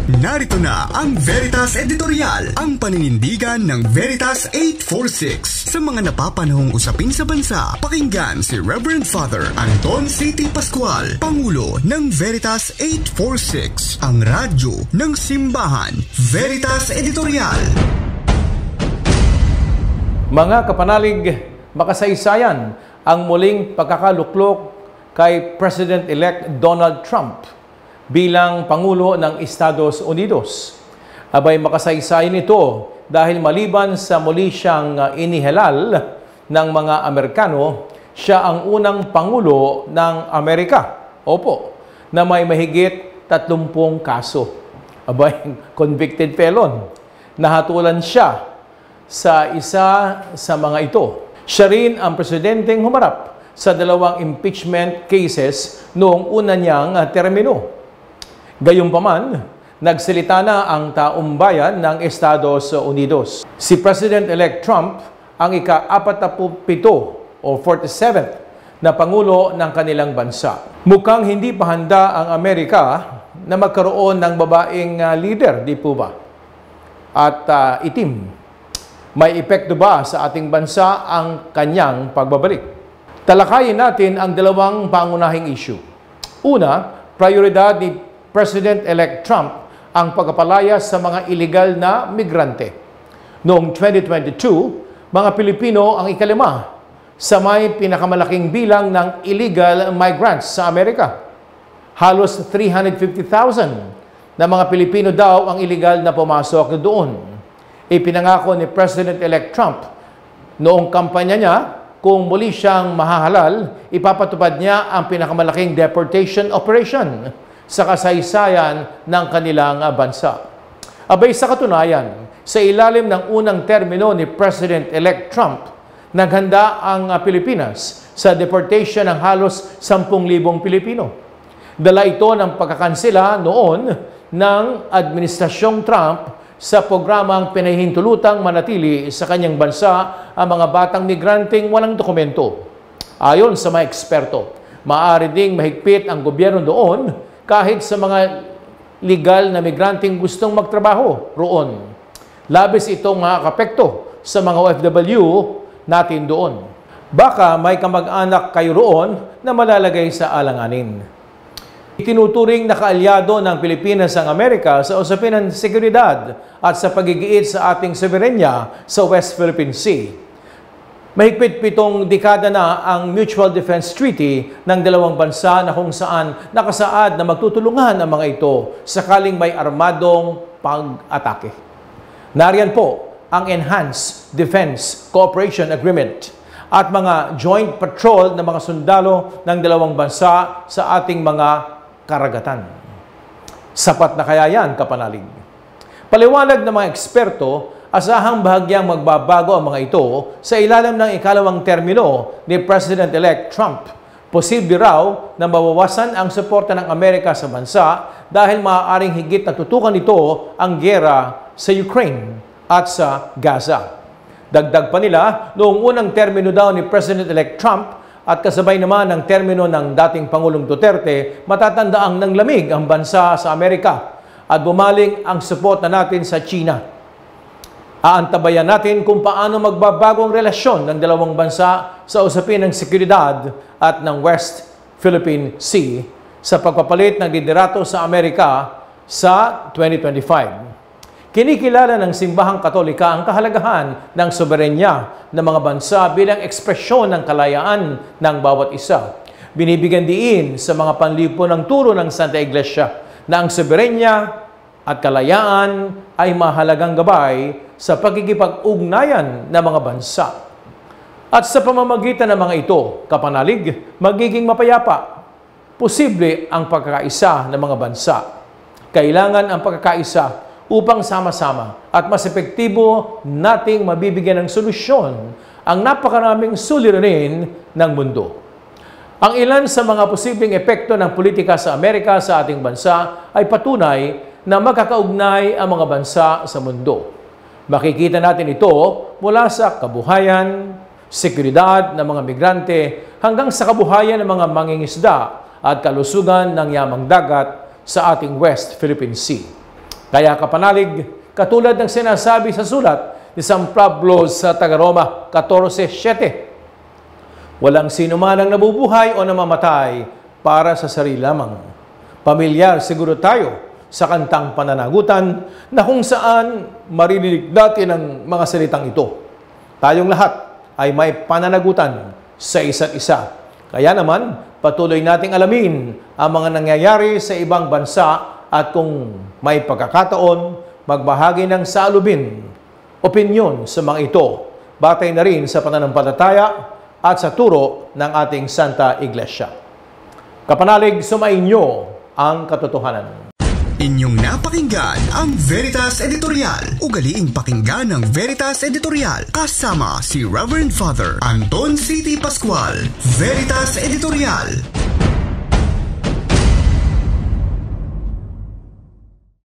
Narito na ang Veritas Editorial, ang paninindigan ng Veritas 846 sa mga napapanahong usapin sa bansa. Pakinggan si Reverend Father Anton C.T. Pascual, Pangulo ng Veritas 846, ang radyo ng simbahan. Veritas Editorial. Mga kapanalig, makasaysayan ang muling pagkakaluklok kay President-elect Donald Trump bilang Pangulo ng Estados Unidos. Abay makasaysayan ito dahil maliban sa muli siyang inihalal ng mga Amerikano, siya ang unang Pangulo ng Amerika. Opo, na may mahigit 30 kaso. Abay, convicted felon. Nahatulan siya sa isa sa mga ito. Siya rin ang presidenteng humarap sa 2 impeachment cases noong una niyang termino. Gayunpaman, nagsalita na ang taong bayan ng Estados Unidos. Si President-elect Trump ang ika-47 o 47th na Pangulo ng kanilang bansa. Mukhang hindi pa handa ang Amerika na magkaroon ng babaeng leader, di po ba? At itim. May epekto ba sa ating bansa ang kanyang pagbabalik? Talakayin natin ang 2 pangunahing issue. Una, prioridad ni President-elect Trump ang pagpapalaya sa mga illegal na migrante. Noong 2022, mga Pilipino ang ikalima sa may pinakamalaking bilang ng illegal migrants sa Amerika. Halos 350,000 na mga Pilipino daw ang illegal na pumasok doon. Ipinangako ni President-elect Trump noong kampanya niya kung muli siyang mahahalal, ipapatupad niya ang pinakamalaking deportation operation sa kasaysayan ng kanilang bansa. Abay sa katunayan, sa ilalim ng unang termino ni President-elect Trump, naghanda ang Pilipinas sa deportation ng halos 10,000 Pilipino. Dala ito ng pagkakansela noon ng Administrasyong Trump sa programang pinahihintulutang manatili sa kanyang bansa ang mga batang migranteng walang dokumento. Ayon sa mga eksperto, maaari ding mahigpit ang gobyerno doon kahit sa mga legal na migranteng gustong magtrabaho roon. Labis itong makakapekto sa mga OFW natin doon. Baka may kamag-anak kayo roon na malalagay sa alanganin. Itinuturing na kaalyado ng Pilipinas ang Amerika sa usapin ng seguridad at sa pagigiit sa ating soberenya sa West Philippine Sea. Mahigpit 7 dekada na ang Mutual Defense Treaty ng 2 bansa na kung saan nakasaad na magtutulungan ang mga ito sakaling may armadong pag-atake. Nariyan po ang Enhanced Defense Cooperation Agreement at mga joint patrol ng mga sundalo ng 2 bansa sa ating mga karagatan. Sapat na kaya yan, kapanalig? Paliwanag ng mga eksperto, asahang bahagyang magbabago ang mga ito sa ilalim ng ikalawang termino ni President-elect Trump. Posible raw na mabawasan ang suporta ng Amerika sa bansa dahil maaaring higit na tutukan nito ang giyera sa Ukraine at sa Gaza. Dagdag pa nila, noong unang termino daw ni President-elect Trump at kasabay naman ng termino ng dating Pangulong Duterte, matatandaang nanglamig ang bansa sa Amerika at bumaling ang suporta natin sa China. Aantabayan natin kung paano magbabago ang relasyon ng 2 bansa sa usapin ng seguridad at ng West Philippine Sea sa pagpapalit ng liderato sa Amerika sa 2025. Kinikilala ng Simbahang Katolika ang kahalagahan ng soberenya ng mga bansa bilang ekspresyon ng kalayaan ng bawat isa. Binibigyan diin sa mga panlipo ng turo ng Santa Iglesia na ang soberenya at kalayaan ay mahalagang gabay sa pagkikipag-ugnayan ng mga bansa. At sa pamamagitan ng mga ito, kapanalig, magiging mapayapa. Posible ang pagkakaisa ng mga bansa. Kailangan ang pagkakaisa upang sama-sama at mas epektibo nating mabibigyan ng solusyon ang napakaraming suliranin ng mundo. Ang ilan sa mga posibleng epekto ng politika sa Amerika sa ating bansa ay patunay na magkakaugnay ang mga bansa sa mundo. Makikita natin ito mula sa kabuhayan, seguridad ng mga migrante hanggang sa kabuhayan ng mga mangingisda at kalusugan ng yamang dagat sa ating West Philippine Sea. Kaya kapanalig, katulad ng sinasabi sa sulat ni San Pablo sa Taga-Roma 14:7, walang sino man ang nabubuhay o namamatay para sa sarili lamang. Pamilyar siguro tayo sa kantang pananagutan na kung saan maririnig natin ang mga salitang ito. Tayong lahat ay may pananagutan sa isa't isa. Kaya naman, patuloy nating alamin ang mga nangyayari sa ibang bansa at kung may pagkakataon, magbahagi ng salubin, opinyon sa mga ito, batay na rin sa pananampalataya at sa turo ng ating Santa Iglesia. Kapanalig, sumainyo ang katotohanan. Inyong napakinggan ang Veritas Editorial. Ugaliing pakinggan ng Veritas Editorial kasama si Reverend Father Anton C.T. Pascual. Veritas Editorial.